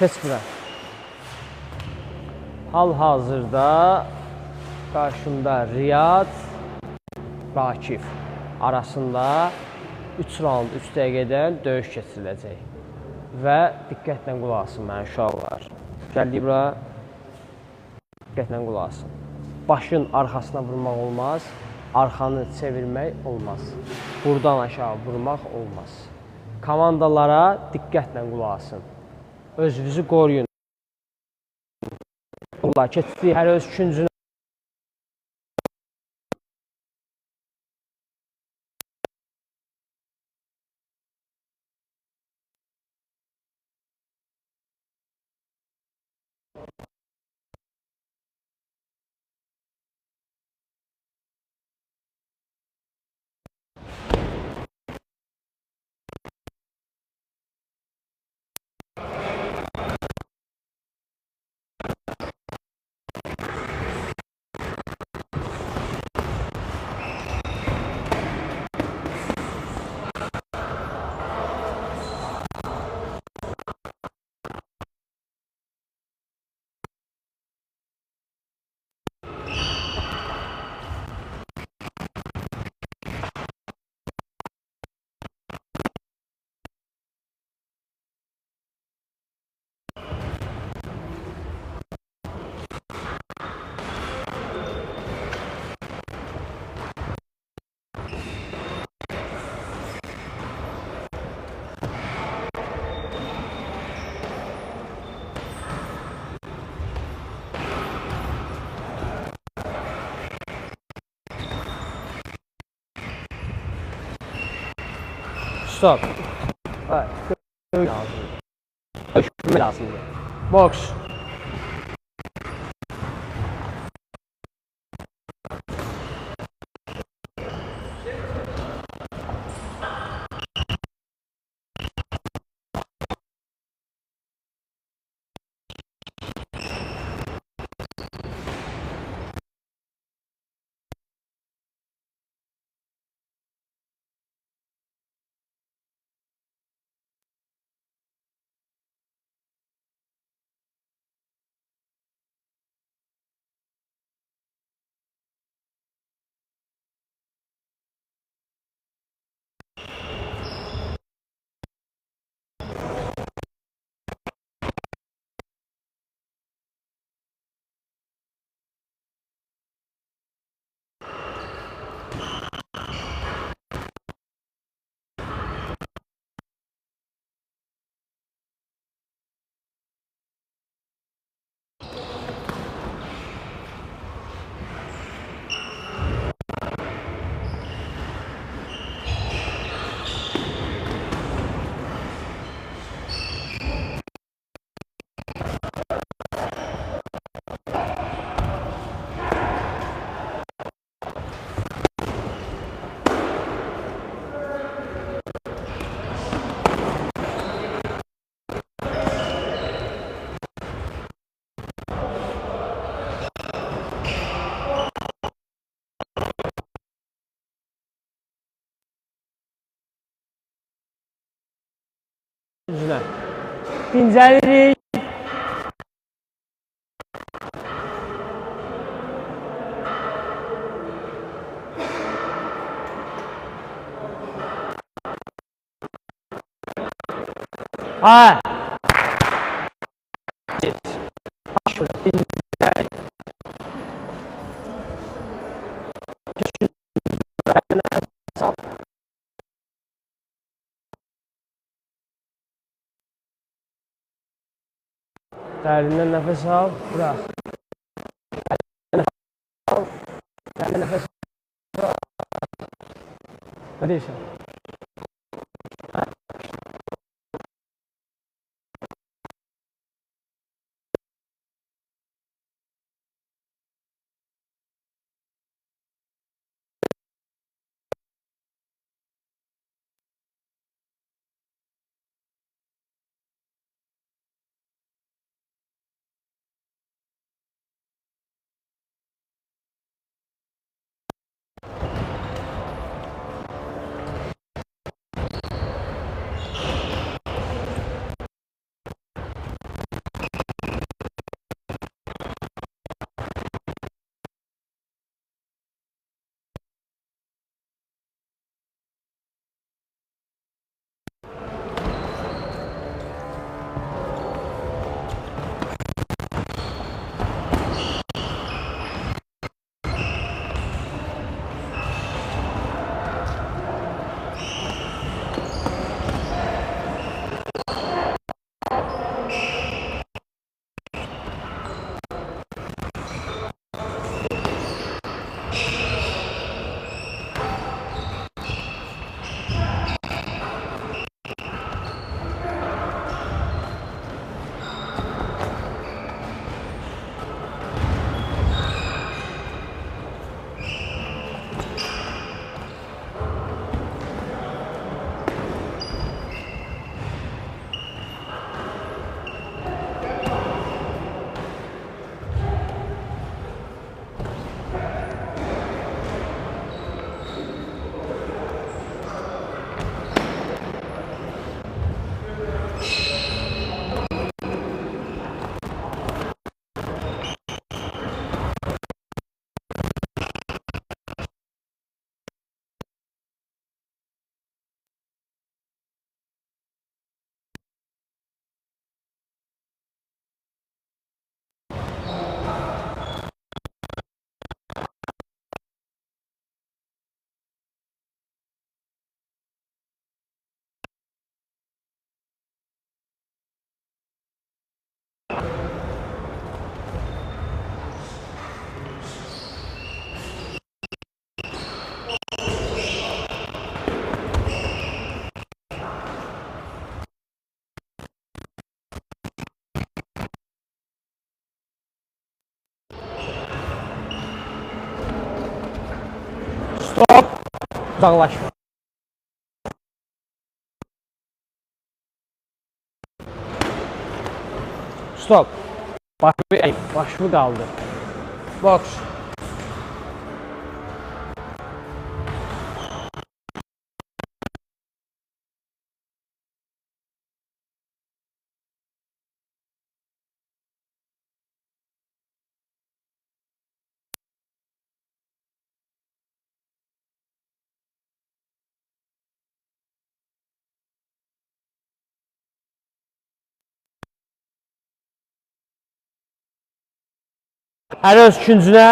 Keçmirəm. Hal-hazırda qarşımda Riyad və Akif arasında 3 raund 3 dəqiqədən döyüş keçiriləcək. Və diqqətlə qulaq asın mənim uşaqlar. Gəldik bura, diqqətlə qulaq asın. Başın arxasına vurmaq olmaz, arxanı çevirmək olmaz. Buradan aşağı vurmaq olmaz. Komandalara diqqətlə qulaq asın. Özünüzü qoruyun. Keçdik hər öz üçüncünü. Stop. Lazımdır. Boks. Üzünə. Dincəlirik. Ha. Dərindən nəfəs al, bırax. Dərindən nəfəs al. Nə deyirsən? Stop. Uzaklaş. Stop. Başımı kaldı. Box. Hər öz ikincinə.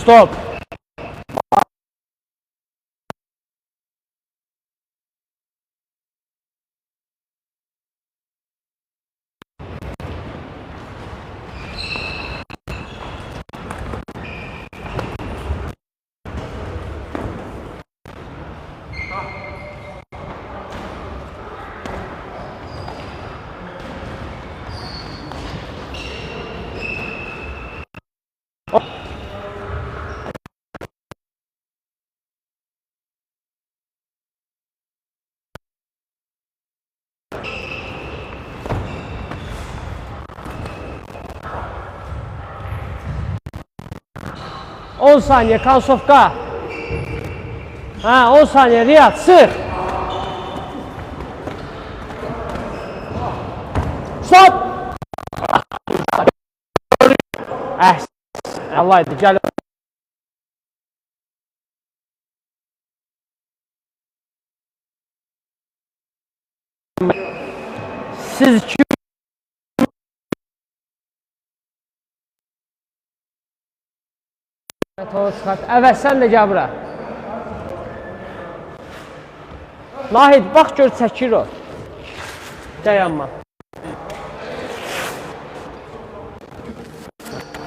Stop. On saniye Kansovka. Ha, 10 saniye Riyad sık. Stop. Allah'ıydı gel. Siz iki evet sen de gel bura. Nahid bak gör çəkir o. Dayanma.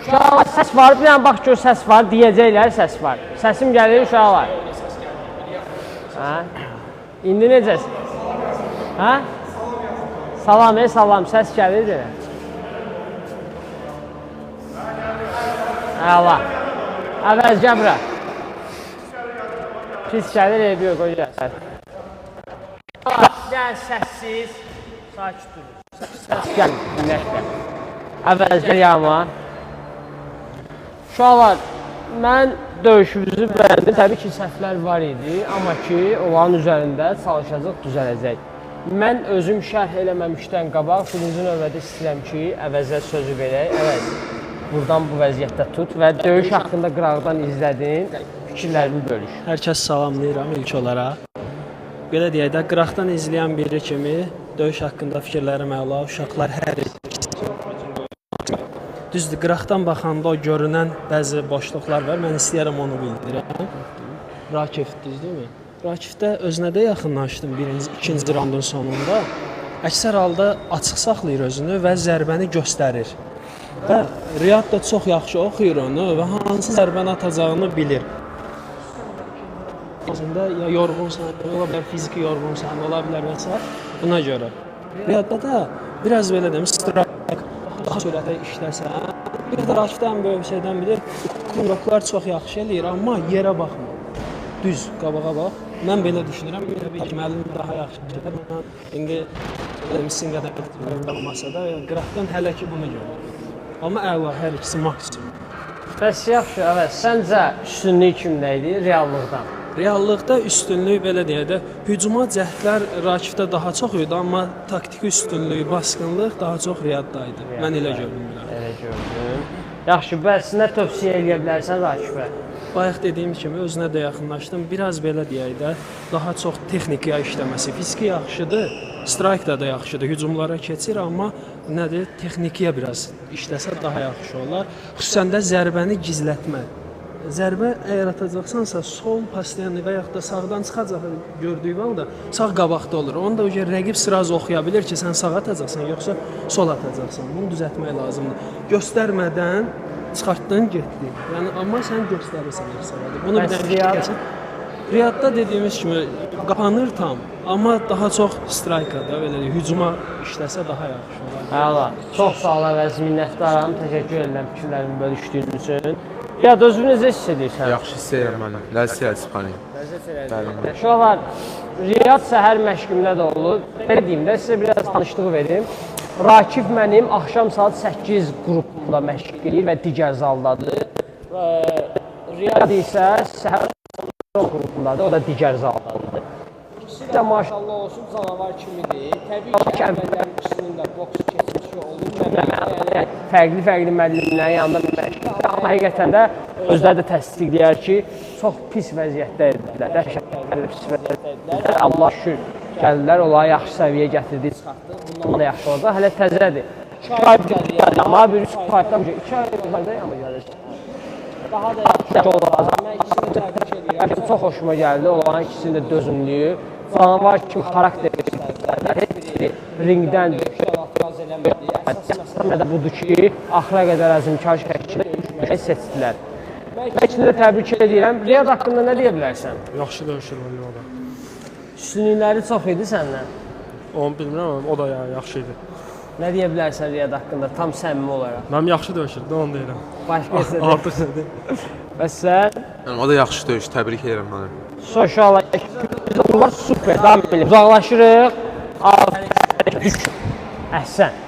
Uşaqlar səs var, bir dənə bax gör səs var, deyəcəklər səs var. Səsim gəlir uşaqlar. Hə? İndi necəsin? Hə? Salam, salam, səs gəlir deyək. Allah. Əvəz gəl bura. Pis gəlir, eybi yox, o gəl. Gəl səssiz, sakit durur. Səs gəl, dinləş gəl. Əvəz gəl yanıma. Uşaqlar, mən döyüşümüzü bəyəndim. Təbii ki, səhvlər var idi, amma ki, onların üzərində çalışacaq, düzələcək. Mən özüm şərh eləməmişdən qabaq, birinci növbədə istəyirəm ki, Əvəzə sözü verək. Əvəz, buradan bu vəziyyətdə tut və döyüş haqqında qıraqdan izlədin, fikirlərimi bölüş. Hər kəs salamlayıram ilk olaraq. Belə deyək də, qıraqdan izləyən biri kimi döyüş haqqında fikirlərim əla, uşaqlar hər düzdür, qıraqdan baxanda o görünən bəzi boşluqlar var, mən istəyərəm onu bildirəm. Rakif, düzdürmü? Rakifdə özünə də yaxınlaşdım ikinci raundun sonunda. Əksər halda açıq saxlayır özünü və zərbəni göstərir. Və Riyad da çox yaxşı oxuyur onu və hansı zərbəni atacağını bilir. Aslında ya yorğunsan, ola bilər fiziki yorğunsan, ola bilər və s. Buna görə. Riyadda da biraz belə deyim, daha sürətlə işləsən. Bir də Rakifdən böyük bir şeydən bilir, quraqlar çox yaxşı eləyir, amma yerə baxmır. Düz, qabağa bax. Mən belə düşünürəm, müəllim daha yaxşı şeylər. İndi sizin qədər olmasa da, qıraqdan hələ ki bunu görürəm. Amma əla, hər ikisi maksimum. Bəs yaxşı, əvəz, səncə üstünlük kimdə idi, reallıqdan? Reallıqda üstünlük belə deyək də, hücuma cəhdlər Rakifdə daha çox idi, amma taktiki üstünlük, baskınlıq daha çox Riyadda idi. Mən elə gördüm. Elə gördüm. Yaxşı, bəs nə tövsiyə edə bilərsən Rakifə? Bayaq dediyim kimi özünə də yaxınlaşdım. Biraz belə deyək də, daha çox texnikaya işləməsi. Fiziki yaxşıdır, strike da yaxşıdır, hücumlara keçir, amma nədir, texnikiyə biraz işləsə daha yaxşı olar. Xüsusən də zərbəni gizlətmək. Zərbə əgər atacaqsansa, sol pasyanı və yaxud da sağdan çıxacaq gördüyü halda sağ qabaqda olur. Onu da rəqib sırası oxuya bilir ki, sən sağ atacaqsan, yoxsa sol atacaqsan. Bunu düzəltmək lazımdır. Göstərmədən çıxartdın, getdi. Yəni, amma sən göstərirsən hər sırada. Bunu bir dənə keçin. Riyadda dediyimiz kimi qapanır tam, amma daha çox strike'a belə hücuma işləsə daha yaxşı olar. Əla, çox sağ ol əvəz, minnətdaram. Təşəkkür edirəm fikirlərimi bölüşdüyün üçün. Ya özünü necə hiss edirsən? Yaxşı hiss edirəm mən. Ləzzət çıxanıyım. Ləzzət edirəm. Uşaqlar, Riyad səhər məşqimdə də olur. Belə deyim də, sizə biraz tanışlığı verim. Rakif mənim axşam saat 8 qrupunda məşq edir və digər zaldadır. Riyad isə səhər qrupundadır, o da digər zaldadır. İkisi də maşallah olsun canavar kimidir. Təbii ki, əvvəllərin ikisinin də boks keçmişi olur. Fərqli müəllimlərin yanında məşq edir. Amma həqiqətən də özləri də təsdiqləyər ki, çox pis vəziyyətdə edirlər. Dəhşətli pis vəziyyətdə edirlər. Allah şükür gəlirlər, onları yaxşı səviyyə gətirdi, çıxartdı. Bundan da yaxşı olacaq. Hələ təzədir. 2 ay gəldi, amma bir 3 aydan 2 ay gəldi, amma gəlir. daha da yaxşı olacaq. Mən ikisini təbrik edirəm. Çox xoşuma gəldi. Onların ikisinin də dözümlüyü. Canavar kimi xarakter göstərdilər. Heç biri ringdən etiraz eləmədi. Əsas məsələ də budur ki, axıra qədər əzmkar şəkildə döyüşməyi seçdilər. Mən ikisini də təbrik edirəm. Riyad haqqında nə deyə bilərsən? Yaxşı döyüşür o yolda. Üstünlükləri çox idi səndən. Onu bilmirəm, amma o da yaxşı idi. Nə deyə bilərsən Riyad haqqında tam səmimi olaraq? Mənim yaxşı döyüşürdü, onu deyirəm. Başqa isə Artıq nədir? və sən Yəni, o da yaxşı döyüş, təbrik edirəm mənə. sosial super, davam edelim. Uzaqlaşırıq. Əhsən.